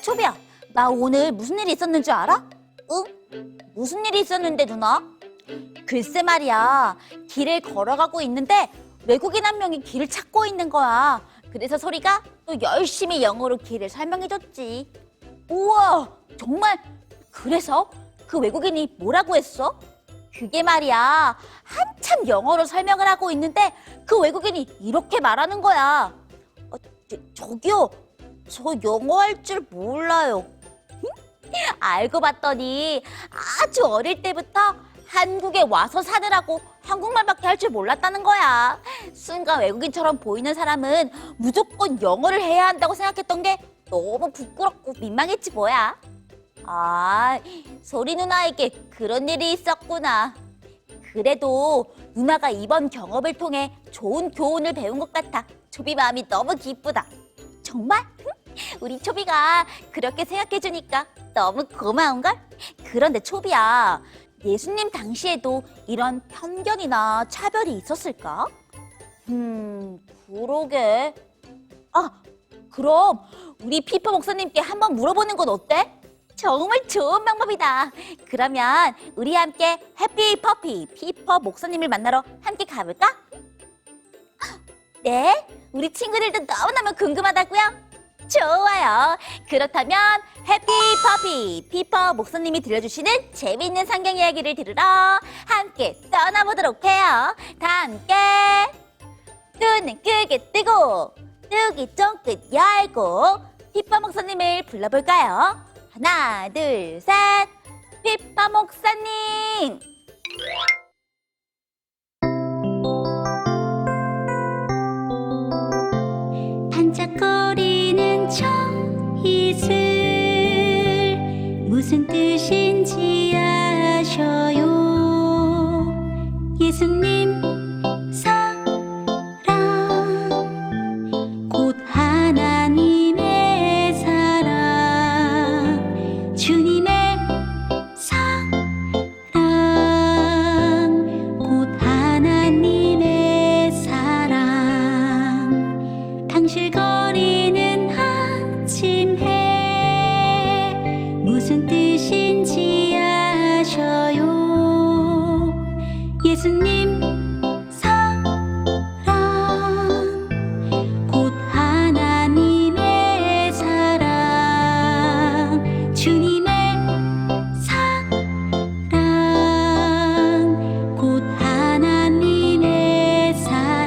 초비야, 나 오늘 무슨 일이 있었는 줄 알아? 응? 무슨 일이 있었는데, 누나? 글쎄 말이야, 길을 걸어가고 있는데 외국인 한 명이 길을 찾고 있는 거야. 그래서 소리가 또 열심히 영어로 길을 설명해줬지. 우와, 정말? 그래서 그 외국인이 뭐라고 했어? 그게 말이야, 한참 영어로 설명을 하고 있는데 그 외국인이 이렇게 말하는 거야. 저기요, 저 영어 할 줄 몰라요. 알고 봤더니 아주 어릴 때부터 한국에 와서 사느라고 한국말밖에 할 줄 몰랐다는 거야. 순간 외국인처럼 보이는 사람은 무조건 영어를 해야 한다고 생각했던 게 너무 부끄럽고 민망했지 뭐야. 아, 소리 누나에게 그런 일이 있었구나. 그래도 누나가 이번 경험을 통해 좋은 교훈을 배운 것 같아 초비 마음이 너무 기쁘다. 정말? 우리 초비가 그렇게 생각해주니까 너무 고마운걸? 그런데 초비야, 예수님 당시에도 이런 편견이나 차별이 있었을까? 그러게. 아, 그럼 우리 피퍼 목사님께 한번 물어보는 건 어때? 정말 좋은 방법이다. 그러면 우리 함께 해피 퍼피 피퍼 목사님을 만나러 함께 가볼까? 네, 우리 친구들도 너무너무 궁금하다고요? 좋아요. 그렇다면 해피 퍼피 피퍼 목사님이 들려주시는 재미있는 성경 이야기를 들으러 함께 떠나보도록 해요. 다 함께 눈은 크게 뜨고 뜨기 쫑긋 열고 피퍼 목사님을 불러볼까요? 하나, 둘, 셋. 피퍼 목사님! 반짝거리는 저 이슬 무슨 뜻인지 아셔요? 예수님 사랑 곧 하나님의 사랑 주님의 사랑 곧 하나님의 사랑 당실거리는 아침 해 무슨 뜻인지 아셔요? 예수님 사랑 곧 하나님의 사랑 주님의 사랑 곧 하나님의 사랑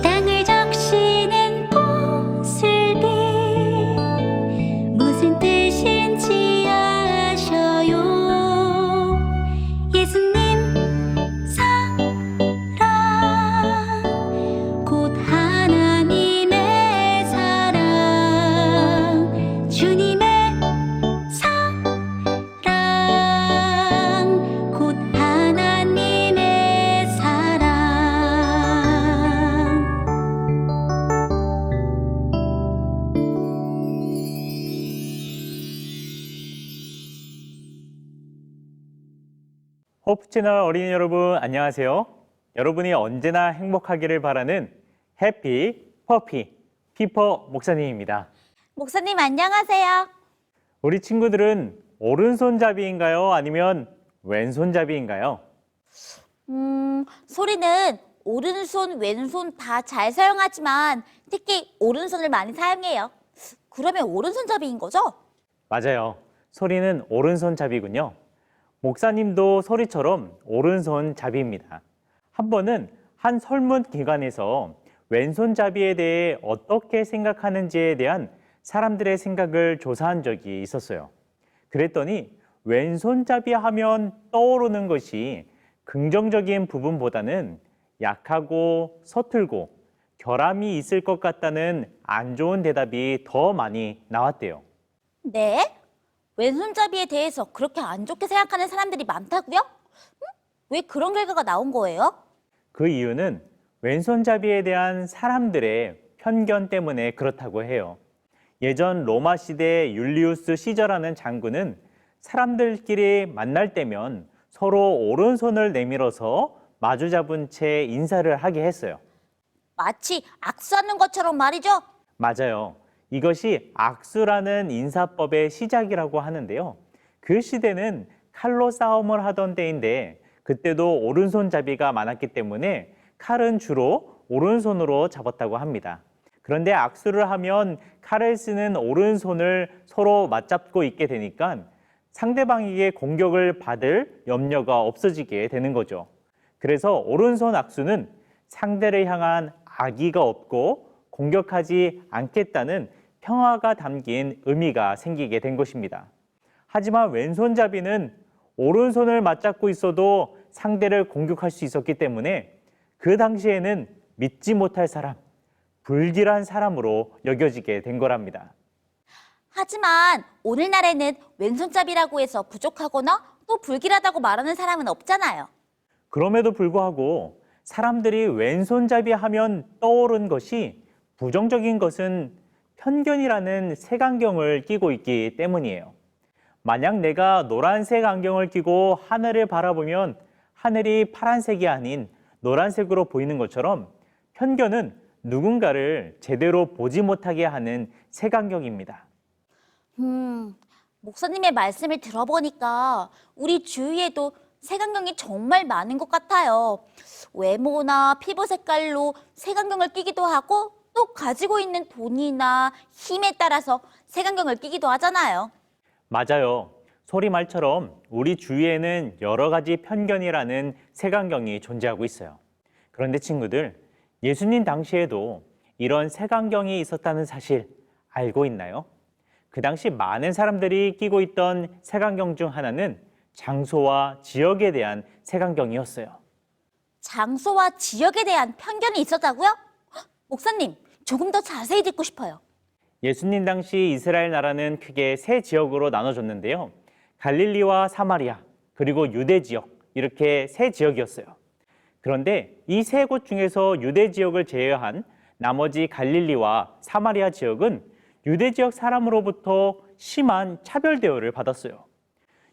땅을 적시는 꽃을빛 무슨 뜻인지 아셔요? 예수님 사랑 곧 하나님의 사랑 주님의 사랑 곧 하나님의 사랑 호프 채널 어린이 여러분 안녕하세요. 여러분이 언제나 행복하기를 바라는 해피 퍼피 피퍼 목사님입니다. 목사님 안녕하세요. 우리 친구들은 오른손잡이인가요? 아니면 왼손잡이인가요? 소리는 오른손, 왼손 다 잘 사용하지만 특히 오른손을 많이 사용해요. 그러면 오른손잡이인 거죠? 맞아요. 소리는 오른손잡이군요. 목사님도 소리처럼 오른손잡이입니다. 한 번은 한 설문기관에서 왼손잡이에 대해 어떻게 생각하는지에 대한 사람들의 생각을 조사한 적이 있었어요. 그랬더니 왼손잡이 하면 떠오르는 것이 긍정적인 부분보다는 약하고 서툴고 결함이 있을 것 같다는 안 좋은 대답이 더 많이 나왔대요. 네? 왼손잡이에 대해서 그렇게 안 좋게 생각하는 사람들이 많다고요? 왜 그런 결과가 나온 거예요? 그 이유는 왼손잡이에 대한 사람들의 편견 때문에 그렇다고 해요. 예전 로마 시대 율리우스 시저라는 장군은 사람들끼리 만날 때면 서로 오른손을 내밀어서 마주 잡은 채 인사를 하게 했어요. 마치 악수하는 것처럼 말이죠. 맞아요. 이것이 악수라는 인사법의 시작이라고 하는데요. 그 시대는 칼로 싸움을 하던 때인데 그때도 오른손잡이가 많았기 때문에 칼은 주로 오른손으로 잡았다고 합니다. 그런데 악수를 하면 칼을 쓰는 오른손을 서로 맞잡고 있게 되니까 상대방에게 공격을 받을 염려가 없어지게 되는 거죠. 그래서 오른손 악수는 상대를 향한 악의가 없고 공격하지 않겠다는 평화가 담긴 의미가 생기게 된 것입니다. 하지만 왼손잡이는 오른손을 맞잡고 있어도 상대를 공격할 수 있었기 때문에 그 당시에는 믿지 못할 사람, 불길한 사람으로 여겨지게 된 거랍니다. 하지만 오늘날에는 왼손잡이라고 해서 부족하거나 또 불길하다고 말하는 사람은 없잖아요. 그럼에도 불구하고 사람들이 왼손잡이 하면 떠오른 것이 부정적인 것은 편견이라는 색안경을 끼고 있기 때문이에요. 만약 내가 노란색 안경을 끼고 하늘을 바라보면 하늘이 파란색이 아닌 노란색으로 보이는 것처럼 편견은 누군가를 제대로 보지 못하게 하는 색안경입니다. 목사님의 말씀을 들어보니까 우리 주위에도 색안경이 정말 많은 것 같아요. 외모나 피부 색깔로 색안경을 끼기도 하고 또 가지고 있는 돈이나 힘에 따라서 색안경을 끼기도 하잖아요. 맞아요. 소리 말처럼 우리 주위에는 여러 가지 편견이라는 색안경이 존재하고 있어요. 그런데 친구들, 예수님 당시에도 이런 색안경이 있었다는 사실 알고 있나요? 그 당시 많은 사람들이 끼고 있던 색안경 중 하나는 장소와 지역에 대한 색안경이었어요. 장소와 지역에 대한 편견이 있었다고요? 목사님, 조금 더 자세히 듣고 싶어요. 예수님 당시 이스라엘 나라는 크게 세 지역으로 나눠졌는데요. 갈릴리와 사마리아, 그리고 유대 지역, 이렇게 세 지역이었어요. 그런데 이 세 곳 중에서 유대 지역을 제외한 나머지 갈릴리와 사마리아 지역은 유대 지역 사람으로부터 심한 차별 대우를 받았어요.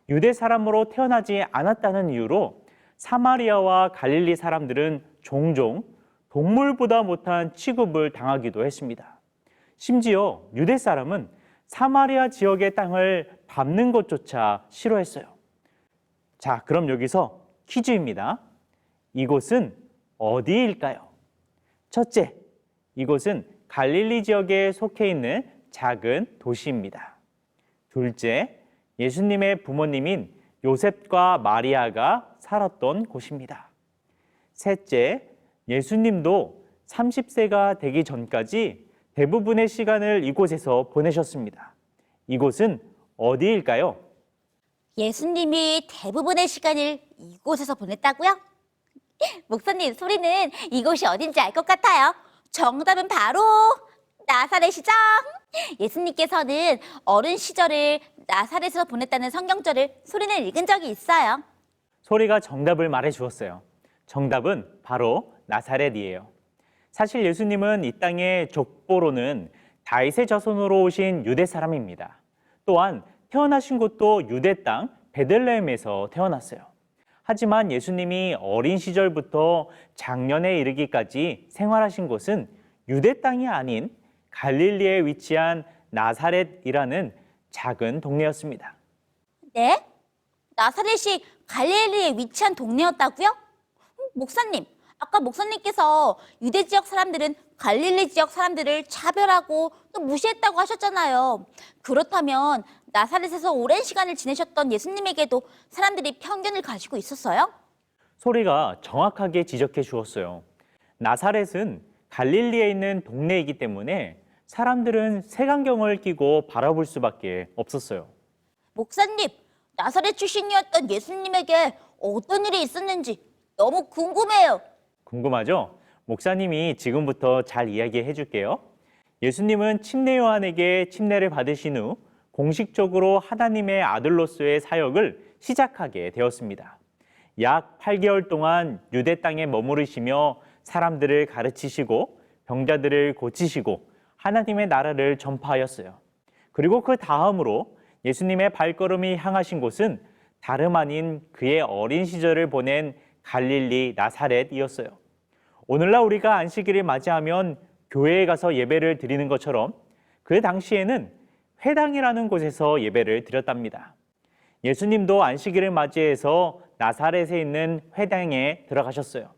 유대 사람으로 태어나지 않았다는 이유로 사마리아와 갈릴리 사람들은 종종 동물보다 못한 취급을 당하기도 했습니다. 심지어 유대 사람은 사마리아 지역의 땅을 밟는 것조차 싫어했어요. 자, 그럼 여기서 퀴즈입니다. 이곳은 어디일까요? 첫째, 이곳은 갈릴리 지역에 속해 있는 작은 도시입니다. 둘째, 예수님의 부모님인 요셉과 마리아가 살았던 곳입니다. 셋째, 예수님도 30세가 되기 전까지 대부분의 시간을 이곳에서 보내셨습니다. 이곳은 어디일까요? 예수님이 대부분의 시간을 이곳에서 보냈다고요? 목사님, 소리는 이곳이 어딘지 알 것 같아요. 정답은 바로 나사렛이죠. 예수님께서는 어린 시절을 나사렛에서 보냈다는 성경절을 소리는 읽은 적이 있어요. 소리가 정답을 말해 주었어요. 정답은 바로 나사렛이에요. 사실 예수님은 이 땅의 족보로는 다윗의 자손으로 오신 유대 사람입니다. 또한 태어나신 곳도 유대 땅 베들레헴에서 태어났어요. 하지만 예수님이 어린 시절부터 장년에 이르기까지 생활하신 곳은 유대 땅이 아닌 갈릴리에 위치한 나사렛이라는 작은 동네였습니다. 네? 나사렛이 갈릴리에 위치한 동네였다고요? 목사님, 아까 목사님께서 유대 지역 사람들은 갈릴리 지역 사람들을 차별하고 또 무시했다고 하셨잖아요. 그렇다면 나사렛에서 오랜 시간을 지내셨던 예수님에게도 사람들이 편견을 가지고 있었어요? 소리가 정확하게 지적해 주었어요. 나사렛은 갈릴리에 있는 동네이기 때문에 사람들은 색안경을 끼고 바라볼 수밖에 없었어요. 목사님, 나사렛 출신이었던 예수님에게 어떤 일이 있었는지 너무 궁금해요. 궁금하죠? 목사님이 지금부터 잘 이야기해 줄게요. 예수님은 침례 요한에게 침례를 받으신 후 공식적으로 하나님의 아들로서의 사역을 시작하게 되었습니다. 약 8개월 동안 유대 땅에 머무르시며 사람들을 가르치시고 병자들을 고치시고 하나님의 나라를 전파하였어요. 그리고 그 다음으로 예수님의 발걸음이 향하신 곳은 다름 아닌 그의 어린 시절을 보낸 갈릴리 나사렛이었어요. 오늘날 우리가 안식일을 맞이하면 교회에 가서 예배를 드리는 것처럼 그 당시에는 회당이라는 곳에서 예배를 드렸답니다. 예수님도 안식일을 맞이해서 나사렛에 있는 회당에 들어가셨어요.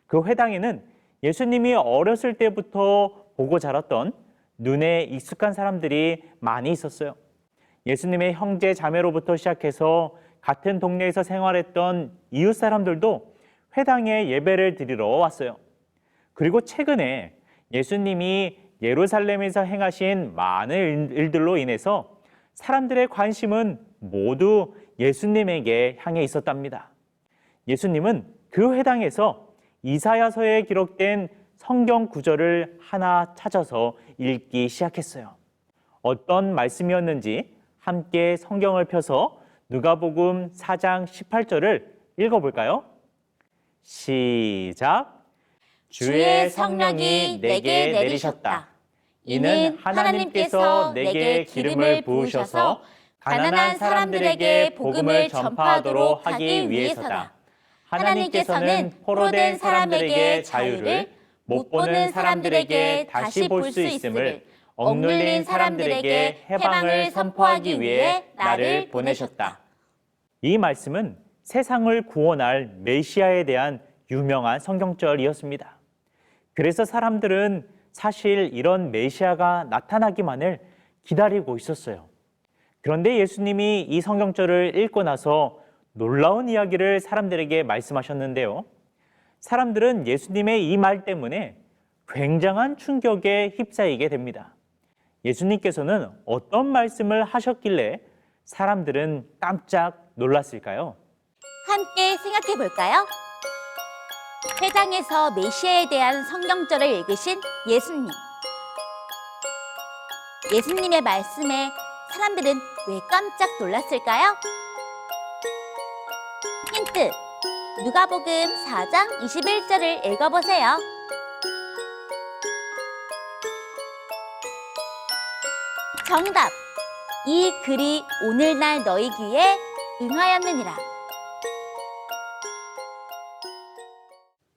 그 회당에는 예수님이 어렸을 때부터 보고 자랐던 눈에 익숙한 사람들이 많이 있었어요. 예수님의 형제 자매로부터 시작해서 같은 동네에서 생활했던 이웃 사람들도 회당에 예배를 드리러 왔어요. 그리고 최근에 예수님이 예루살렘에서 행하신 많은 일들로 인해서 사람들의 관심은 모두 예수님에게 향해 있었답니다. 예수님은 그 회당에서 이사야서에 기록된 성경 구절을 하나 찾아서 읽기 시작했어요. 어떤 말씀이었는지 함께 성경을 펴서 누가복음 4장 18절을 읽어볼까요? 시작! 주의 성령이 내게 내리셨다. 이는 하나님께서 내게 기름을 부으셔서 가난한 사람들에게 복음을 전파하도록 하기 위해서다. 하나님께서는 포로된 사람에게 자유를, 못 보는 사람들에게 다시 볼 수 있음을, 억눌린 사람들에게 해방을 선포하기 위해 나를 보내셨다. 이 말씀은 세상을 구원할 메시아에 대한 유명한 성경절이었습니다. 그래서 사람들은 사실 이런 메시아가 나타나기만을 기다리고 있었어요. 그런데 예수님이 이 성경절을 읽고 나서 놀라운 이야기를 사람들에게 말씀하셨는데요. 사람들은 예수님의 이 말 때문에 굉장한 충격에 휩싸이게 됩니다. 예수님께서는 어떤 말씀을 하셨길래 사람들은 깜짝 놀랐을까요? 함께 생각해 볼까요? 회당에서 메시아에 대한 성경절을 읽으신 예수님. 예수님의 말씀에 사람들은 왜 깜짝 놀랐을까요? 힌트! 누가복음 4장 21절을 읽어보세요. 정답! 이 글이 오늘날 너희 귀에 응하였느니라.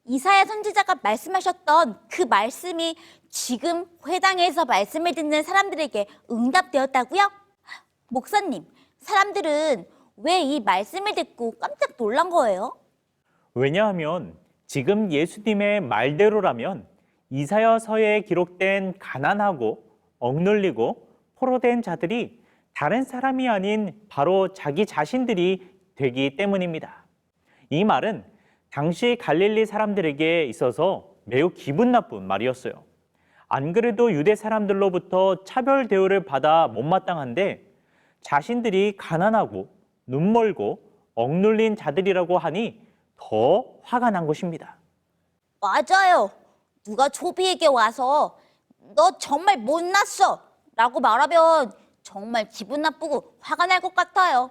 이사야 선지자가 말씀하셨던 그 말씀이 지금 회당에서 말씀을 듣는 사람들에게 응답되었다고요? 목사님, 사람들은 왜 이 말씀을 듣고 깜짝 놀란 거예요? 왜냐하면 지금 예수님의 말대로라면 이사야서에 기록된 가난하고 억눌리고 포로된 자들이 다른 사람이 아닌 바로 자기 자신들이 되기 때문입니다. 이 말은 당시 갈릴리 사람들에게 있어서 매우 기분 나쁜 말이었어요. 안 그래도 유대 사람들로부터 차별 대우를 받아 못마땅한데 자신들이 가난하고 눈멀고 억눌린 자들이라고 하니 더 화가 난 것입니다. 맞아요. 누가 초비에게 와서 너 정말 못났어 라고 말하면 정말 기분 나쁘고 화가 날 것 같아요.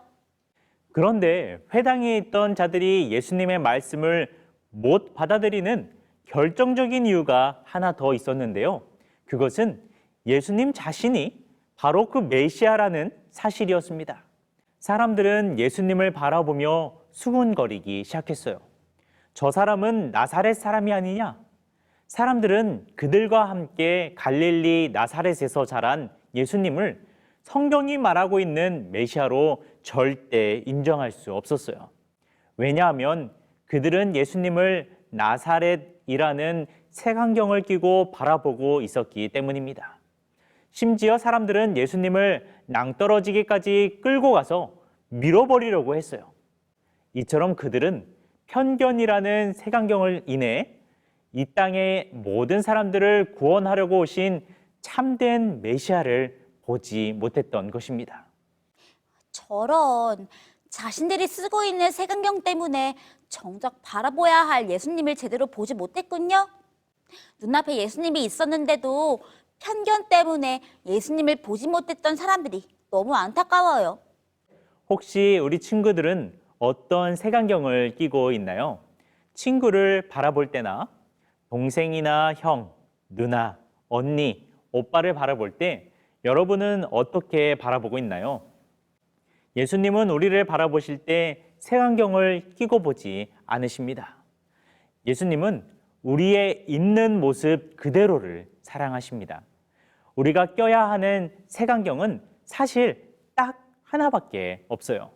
그런데 회당에 있던 자들이 예수님의 말씀을 못 받아들이는 결정적인 이유가 하나 더 있었는데요. 그것은 예수님 자신이 바로 그 메시아라는 사실이었습니다. 사람들은 예수님을 바라보며 수군거리기 시작했어요. 저 사람은 나사렛 사람이 아니냐? 사람들은 그들과 함께 갈릴리 나사렛에서 자란 예수님을 성경이 말하고 있는 메시아로 절대 인정할 수 없었어요. 왜냐하면 그들은 예수님을 나사렛이라는 색안경을 끼고 바라보고 있었기 때문입니다. 심지어 사람들은 예수님을 낭떠러지기까지 끌고 가서 밀어버리려고 했어요. 이처럼 그들은 편견이라는 색안경을 인해 이 땅의 모든 사람들을 구원하려고 오신 참된 메시아를 보지 못했던 것입니다. 저런, 자신들이 쓰고 있는 색안경 때문에 정작 바라봐야 할 예수님을 제대로 보지 못했군요. 눈앞에 예수님이 있었는데도 편견 때문에 예수님을 보지 못했던 사람들이 너무 안타까워요. 혹시 우리 친구들은 어떤 색안경을 끼고 있나요? 친구를 바라볼 때나 동생이나 형, 누나, 언니, 오빠를 바라볼 때 여러분은 어떻게 바라보고 있나요? 예수님은 우리를 바라보실 때 색안경을 끼고 보지 않으십니다. 예수님은 우리의 있는 모습 그대로를 사랑하십니다. 우리가 껴야 하는 색안경은 사실 딱 하나밖에 없어요.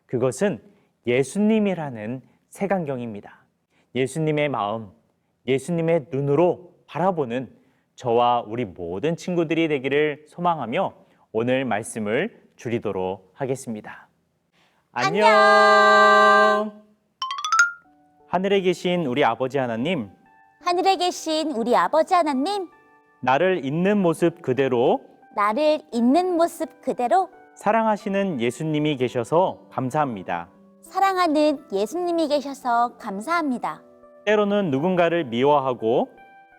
그것은 예수님이라는 색안경입니다. 예수님의 마음, 예수님의 눈으로 바라보는 저와 우리 모든 친구들이 되기를 소망하며 오늘 말씀을 줄이도록 하겠습니다. 안녕! 하늘에 계신 우리 아버지 하나님, 하늘에 계신 우리 아버지 하나님, 나를 있는 모습 그대로 나를 있는 모습 그대로 사랑하시는 예수님이 계셔서 감사합니다. 사랑하는 예수님이 계셔서 감사합니다. 때로는 누군가를 미워하고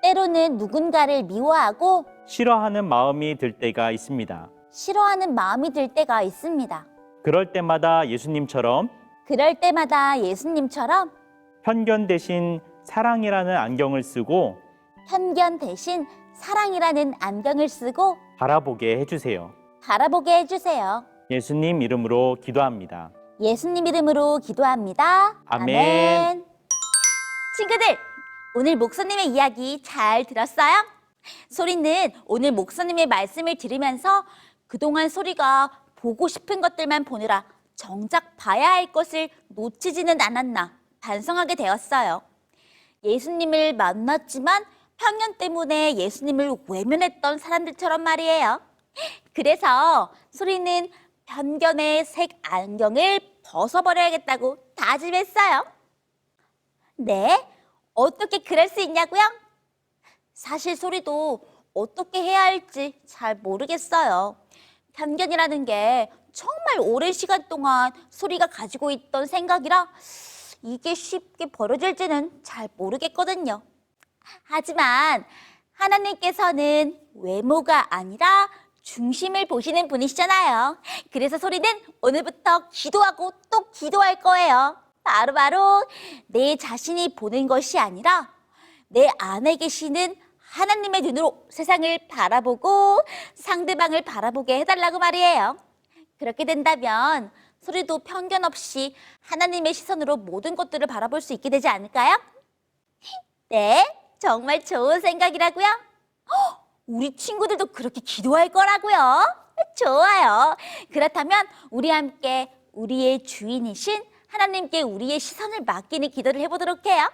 때로는 누군가를 미워하고 싫어하는 마음이 들 때가 있습니다. 싫어하는 마음이 들 때가 있습니다. 그럴 때마다 예수님처럼 그럴 때마다 예수님처럼 편견 대신 사랑이라는 안경을 쓰고 편견 대신 사랑이라는 안경을 쓰고 바라보게 해주세요. 바라보게 해주세요. 예수님 이름으로 기도합니다. 예수님 이름으로 기도합니다. 아멘. 친구들, 오늘 목사님의 이야기 잘 들었어요? 소리는 오늘 목사님의 말씀을 들으면서 그동안 소리가 보고 싶은 것들만 보느라 정작 봐야 할 것을 놓치지는 않았나 반성하게 되었어요. 예수님을 만났지만 편견 때문에 예수님을 외면했던 사람들처럼 말이에요. 그래서 소리는 편견의 색 안경을 벗어버려야겠다고 다짐했어요. 네? 어떻게 그럴 수 있냐고요? 사실 소리도 어떻게 해야 할지 잘 모르겠어요. 편견이라는 게 정말 오랜 시간 동안 소리가 가지고 있던 생각이라 이게 쉽게 버려질지는 잘 모르겠거든요. 하지만 하나님께서는 외모가 아니라 중심을 보시는 분이시잖아요. 그래서 소리는 오늘부터 기도하고 또 기도할 거예요. 바로 내 자신이 보는 것이 아니라 내 안에 계시는 하나님의 눈으로 세상을 바라보고 상대방을 바라보게 해달라고 말이에요. 그렇게 된다면 소리도 편견 없이 하나님의 시선으로 모든 것들을 바라볼 수 있게 되지 않을까요? 네, 정말 좋은 생각이라고요. 우리 친구들도 그렇게 기도할 거라고요. 좋아요. 그렇다면 우리 함께 우리의 주인이신 하나님께 우리의 시선을 맡기는 기도를 해보도록 해요.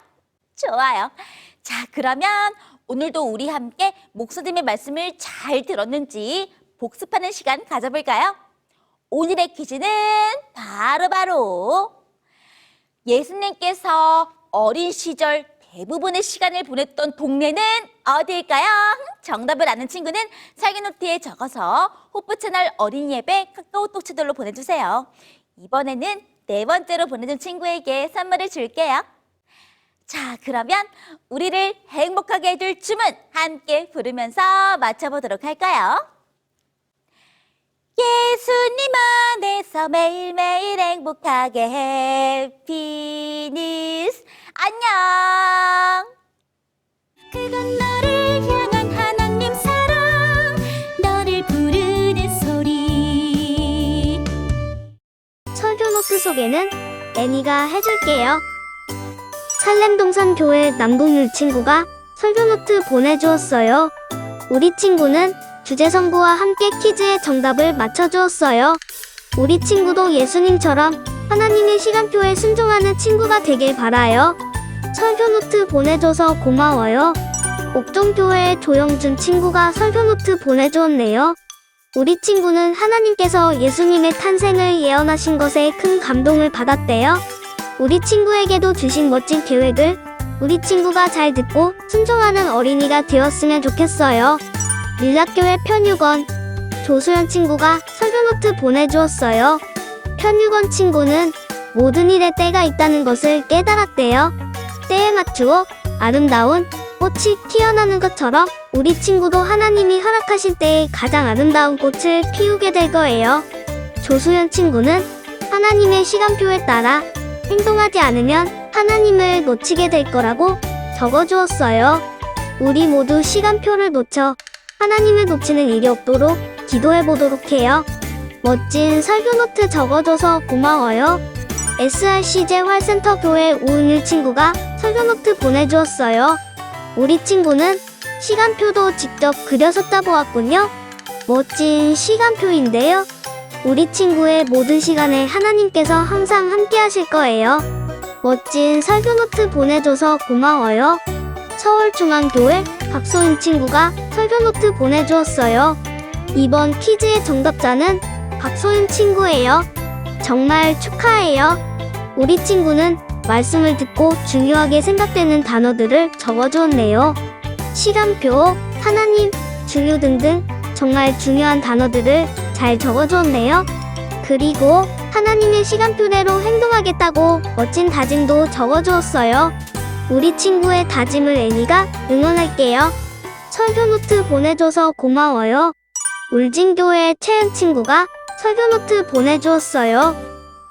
좋아요. 자, 그러면 오늘도 우리 함께 목사님의 말씀을 잘 들었는지 복습하는 시간 가져볼까요? 오늘의 퀴즈는 바로 예수님께서 어린 시절 대부분의 시간을 보냈던 동네는 어디일까요? 정답을 아는 친구는 살기노트에 적어서 호프채널 어린이예배 카카오톡 채널로 보내주세요. 이번에는 네 번째로 보내준 친구에게 선물을 줄게요. 자, 그러면 우리를 행복하게 해줄 춤은 함께 부르면서 맞춰보도록 할까요? 예수님 안에서 매일매일 행복하게 해피니스 안녕. 그건 너를 향한 하나님 사랑 너를 부르는 소리. 설교노트 소개는 애니가 해줄게요. 살렘동산 교회 남동율 친구가 설교노트 보내주었어요. 우리 친구는 주제성구와 함께 퀴즈의 정답을 맞춰주었어요. 우리 친구도 예수님처럼 하나님의 시간표에 순종하는 친구가 되길 바라요. 설교노트 보내줘서 고마워요. 옥종교회 조영준 친구가 설교노트 보내주었네요. 우리 친구는 하나님께서 예수님의 탄생을 예언하신 것에 큰 감동을 받았대요. 우리 친구에게도 주신 멋진 계획을 우리 친구가 잘 듣고 순종하는 어린이가 되었으면 좋겠어요. 밀락교회 편유건 조수연 친구가 설교노트 보내주었어요. 편유건 친구는 모든 일에 때가 있다는 것을 깨달았대요. 때에 맞추어 아름다운 꽃이 피어나는 것처럼 우리 친구도 하나님이 허락하실 때에 가장 아름다운 꽃을 피우게 될 거예요. 조수연 친구는 하나님의 시간표에 따라 행동하지 않으면 하나님을 놓치게 될 거라고 적어주었어요. 우리 모두 시간표를 놓쳐 하나님을 놓치는 일이 없도록 기도해 보도록 해요. 멋진 설교노트 적어줘서 고마워요. SRCJ 활센터 교회 우은일 친구가 설교노트 보내주었어요. 우리 친구는 시간표도 직접 그려서 따보았군요. 멋진 시간표인데요. 우리 친구의 모든 시간에 하나님께서 항상 함께 하실 거예요. 멋진 설교노트 보내줘서 고마워요. 서울중앙교회 박소인 친구가 설교노트 보내주었어요. 이번 퀴즈의 정답자는 박소인 친구예요. 정말 축하해요. 우리 친구는 말씀을 듣고 중요하게 생각되는 단어들을 적어주었네요. 시간표, 하나님, 중요 등등 정말 중요한 단어들을 잘 적어주었네요. 그리고 하나님의 시간표대로 행동하겠다고 멋진 다짐도 적어주었어요. 우리 친구의 다짐을 애니가 응원할게요. 설교노트 보내줘서 고마워요. 울진교회 채은 친구가 설교노트 보내주었어요.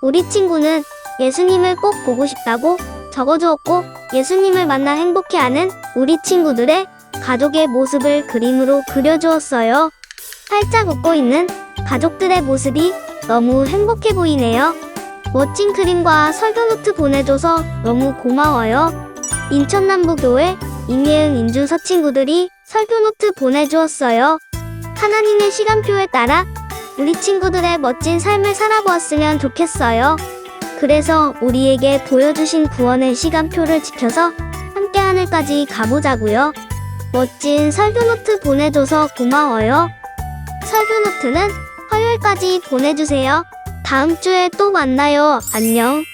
우리 친구는 예수님을 꼭 보고 싶다고 적어주었고, 예수님을 만나 행복해하는 우리 친구들의 가족의 모습을 그림으로 그려주었어요. 활짝 웃고 있는 가족들의 모습이 너무 행복해 보이네요. 멋진 그림과 설교노트 보내줘서 너무 고마워요. 인천남부교회 임예은 임준서 친구들이 설교노트 보내주었어요. 하나님의 시간표에 따라 우리 친구들의 멋진 삶을 살아보았으면 좋겠어요. 그래서 우리에게 보여주신 구원의 시간표를 지켜서 함께 하늘까지 가보자고요. 멋진 설교노트 보내줘서 고마워요. 설교노트는 화요일까지 보내주세요. 다음 주에 또 만나요. 안녕.